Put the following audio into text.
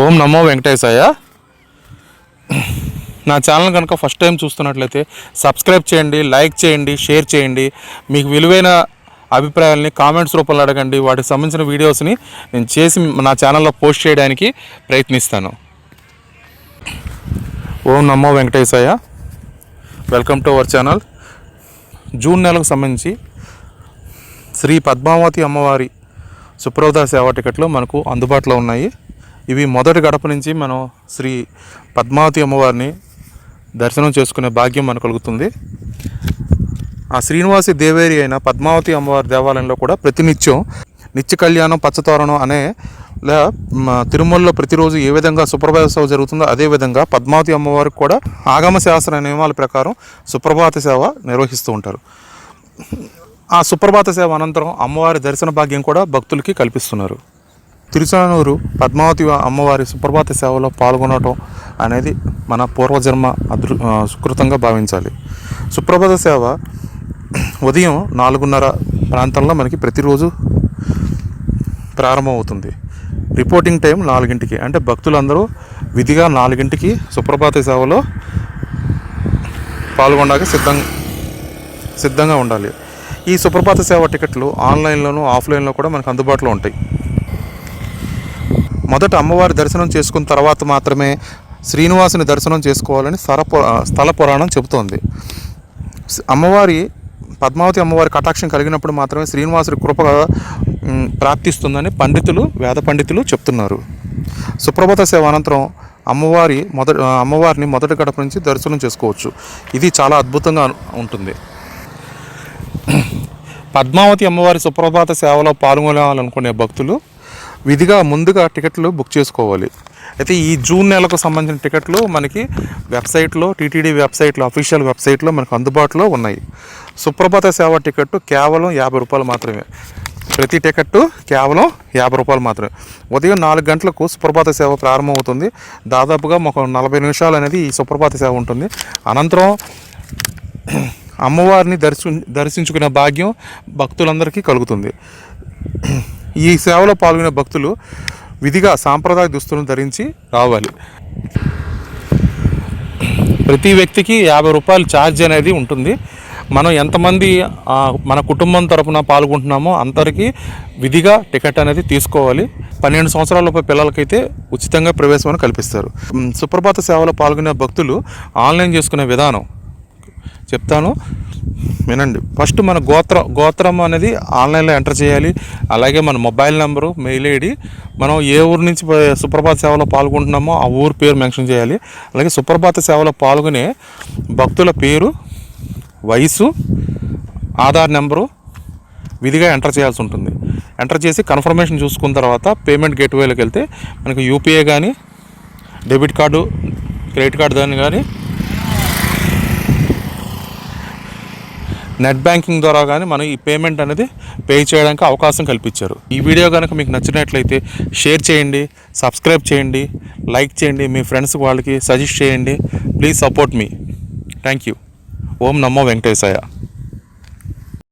ఓం నమో వెంకటేశాయ. నా ఛానల్ కనుక ఫస్ట్ టైం చూస్తున్నట్లయితే సబ్స్క్రైబ్ చేయండి, లైక్ చేయండి, షేర్ చేయండి. మీకు విలువైన అభిప్రాయాలని కామెంట్స్ రూపంలో అడగండి. వాటికి సంబంధించిన వీడియోస్ని నేను చేసి నా ఛానల్లో పోస్ట్ చేయడానికి ప్రయత్నిస్తాను. ఓం నమో వెంకటేశాయ. Welcome to our channel. June నెలకు సంబంధించి శ్రీ పద్మావతి అమ్మవారి సుప్రభాత సేవా టికెట్లు మనకు అందుబాటులో ఉన్నాయి. ఇవి మొదటి గడప నుంచి మనం శ్రీ పద్మావతి అమ్మవారిని దర్శనం చేసుకునే భాగ్యం మనకు కలుగుతుంది. ఆ శ్రీనివాసి దేవేరి అయిన పద్మావతి అమ్మవారి దేవాలయంలో కూడా ప్రతినిత్యం నిత్య కళ్యాణం పచ్చతోరణం అనే తిరుమలలో ప్రతిరోజు ఏ విధంగా సుప్రభాత సేవ జరుగుతుందో అదేవిధంగా పద్మావతి అమ్మవారికి కూడా ఆగమ శాస్త్ర నియమాల ప్రకారం సుప్రభాత సేవ నిర్వహిస్తూ ఉంటారు. ఆ సుప్రభాత సేవ అనంతరం అమ్మవారి దర్శన భాగ్యం కూడా భక్తులకి కల్పిస్తున్నారు. తిరుచానూరు పద్మావతి అమ్మవారి సుప్రభాత సేవలో పాల్గొనడం అనేది మన పూర్వజన్మ సుకృతంగా భావించాలి. సుప్రభాత సేవ ఉదయం 4:30 ప్రాంతంలో మనకి ప్రతిరోజు ప్రారంభమవుతుంది. రిపోర్టింగ్ టైం 4 అంటే భక్తులందరూ విధిగా 4 సుప్రభాత సేవలో పాల్గొనడానికి సిద్ధంగా ఉండాలి. ఈ సుప్రభాత సేవ టికెట్లు ఆన్లైన్లోనూ ఆఫ్లైన్లో కూడా మనకు అందుబాటులో ఉంటాయి. మొదట అమ్మవారి దర్శనం చేసుకున్న తర్వాత మాత్రమే శ్రీనివాసుని దర్శనం చేసుకోవాలని స్థల పురాణం చెబుతోంది. పద్మావతి అమ్మవారి కటాక్షం కలిగినప్పుడు మాత్రమే శ్రీనివాసుడి కృప ప్రాప్తిస్తుందని వేద పండితులు చెప్తున్నారు. సుప్రభాత సేవ అనంతరం అమ్మవారిని మొదటి గడప నుంచి దర్శనం చేసుకోవచ్చు. ఇది చాలా అద్భుతంగా ఉంటుంది. పద్మావతి అమ్మవారి సుప్రభాత సేవలో పాల్గొనాలనుకునే భక్తులు విధిగా ముందుగా టికెట్లు బుక్ చేసుకోవాలి. అయితే ఈ జూన్ నెలకు సంబంధించిన టికెట్లు మనకి వెబ్సైట్లో టీటీడీ వెబ్సైట్లో అఫీషియల్ వెబ్సైట్లో మనకు అందుబాటులో ఉన్నాయి. సుప్రభాత సేవ టికెట్టు కేవలం 50 రూపాయలు మాత్రమే. ప్రతి టికెట్టు కేవలం 50 రూపాయలు మాత్రమే. ఉదయం 4 గంటలకు సుప్రభాత సేవ ప్రారంభమవుతుంది. దాదాపుగా ఒక 40 నిమిషాలు అనేది ఈ సుప్రభాత సేవ ఉంటుంది. అనంతరం అమ్మవారిని దర్శించుకునే భాగ్యం భక్తులందరికీ కలుగుతుంది. ఈ సేవలో పాల్గొనే భక్తులు విధిగా సాంప్రదాయ దుస్తులను ధరించి రావాలి. ప్రతి వ్యక్తికి 50 రూపాయలు ఛార్జ్ అనేది ఉంటుంది. మనం ఎంతమంది మన కుటుంబం తరపున పాల్గొంటున్నామో అందరికీ విధిగా టికెట్ అనేది తీసుకోవాలి. 12 సంవత్సరాలలోపు పిల్లలకైతే ఉచితంగా ప్రవేశం కల్పిస్తారు. సుప్రభాత సేవలో పాల్గొనే భక్తులు ఆన్లైన్ చేసుకునే విధానం చెప్తాను, వినండి. ఫస్ట్ మన గోత్రం అనేది ఆన్లైన్లో ఎంటర్ చేయాలి. అలాగే మన మొబైల్ నెంబరు, మెయిల్ ఐడి, మనం ఏ ఊరు నుంచి సుప్రభాత సేవలో పాల్గొంటున్నామో ఆ ఊరు పేరు మెన్షన్ చేయాలి. అలాగే సుప్రభాత సేవలో పాల్గొనే భక్తుల పేరు, వయసు, ఆధార్ నెంబరు విధిగా ఎంటర్ చేయాల్సి ఉంటుంది. ఎంటర్ చేసి కన్ఫర్మేషన్ చూసుకున్న తర్వాత పేమెంట్ గేట్వేలోకి వెళ్తే మనకు యూపీఐ కానీ, డెబిట్ కార్డు, క్రెడిట్ కార్డు దాన్ని కానీ, నెట్ బ్యాంకింగ్ ద్వారా కానీ మనం ఈ పేమెంట్ అనేది పే చేయడానికి అవకాశం కల్పించారు. ఈ వీడియో కనుక మీకు నచ్చినట్లయితే షేర్ చేయండి, సబ్స్క్రైబ్ చేయండి, లైక్ చేయండి, మీ ఫ్రెండ్స్ వాళ్ళకి సజెస్ట్ చేయండి. ప్లీజ్ సపోర్ట్ మీ. Thank you. ఓం నమో వెంకటేశాయ.